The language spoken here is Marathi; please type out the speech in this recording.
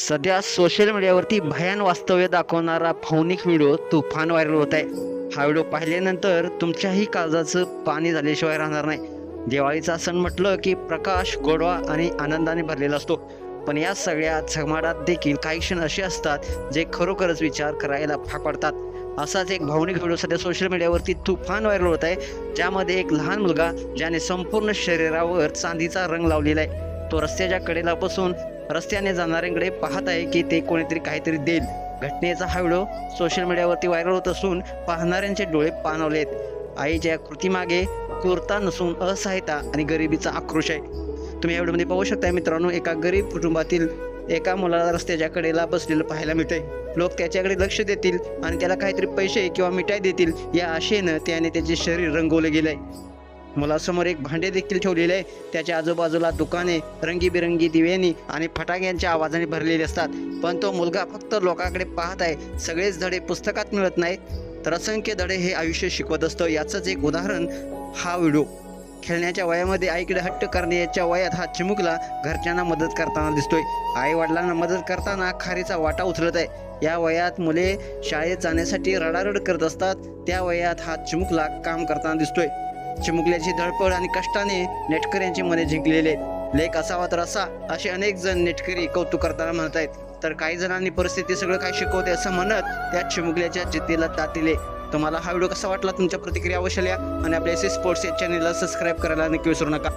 सध्या सोशल मीडियावरती भयान वास्तव्य दाखवणारा भावनिक व्हिडिओ तुफान व्हायरल होत आहे. हा व्हिडिओ पाहिल्यानंतर तुमच्याही काळजाचं पाणी झाल्याशिवाय राहणार नाही. दिवाळीचा सण म्हटलं की प्रकाश, गोडवा आणि आनंदाने भरलेला असतो. पण या सगळ्या झगमाडात देखील काही क्षण असे असतात जे खरोखरच विचार करायला भाग पडतात. असाच एक भावनिक व्हिडिओ सध्या सोशल मीडियावरती तुफान व्हायरल होत आहे, ज्यामध्ये एक लहान मुलगा ज्याने संपूर्ण शरीरावर चांदीचा रंग लावलेला आहे, तो रस्त्याच्या कडेला बसून रस्त्याने जाणाऱ्यांकडे पाहत आहे की ते कोणीतरी काहीतरी देईल. घटनेचा हा व्हिडिओ सोशल मीडियावरती व्हायरल होत असून पाहणाऱ्यांचे डोळे पाणावलेत. आईच्या कृतीमागे क्रूरता नसून असहायता आणि गरिबीचा आक्रोश आहे. तुम्ही या व्हिडिओमध्ये पाहू शकता मित्रांनो, एका गरीब कुटुंबातील एका मुलाला रस्त्याच्या कडेला बसलेलं पाहायला मिळतंय. लोक त्याच्याकडे लक्ष देतील आणि त्याला काहीतरी पैसे किंवा मिठाई देतील या आशेनं त्याने त्याचे शरीर रंगवले गेलंय. मुलासमोर एक भांडे देखील ठेवलेले आहे. त्याच्या आजूबाजूला दुकाने रंगीबिरंगी दिव्यांनी आणि फटाक्यांच्या आवाजाने भरलेले असतात. पण तो मुलगा फक्त लोकांकडे पाहत आहे. सगळेच धडे पुस्तकात मिळत नाहीत, तर असंख्य धडे हे आयुष्य शिकवत असतं. याचंच एक उदाहरण हा व्हिडिओ. खेळण्याच्या वयामध्ये आईकडे हट्ट करण्याच्या वयात हा चिमुकला घरच्यांना मदत करताना दिसतोय. आई वडिलांना मदत करताना खारीचा वाटा उचलत आहे. या वयात मुले शाळेत जाण्यासाठी रडारड करत असतात. त्या वयात हा चिमुकला काम करताना दिसतोय. चिमुकल्याची धडपड आणि कष्टाने नेटकऱ्यांची मने जिंकलेले आहेत. लेख असावा तर असा, असे अनेक जण नेटकरी कौतुक करताना म्हणत आहेत. तर काही जणांनी परिस्थिती सगळं काय शिकवते असं म्हणत त्या चिमुकल्याच्या जिद्दीला तातिले. तुम्हाला हा व्हिडिओ कसा वाटला? तुमच्या प्रतिक्रिया अवश्य लिहा आणि आपल्या एस एस स्पोर्ट्स या चॅनलला सबस्क्राईब करायला नक्की विसरू नका.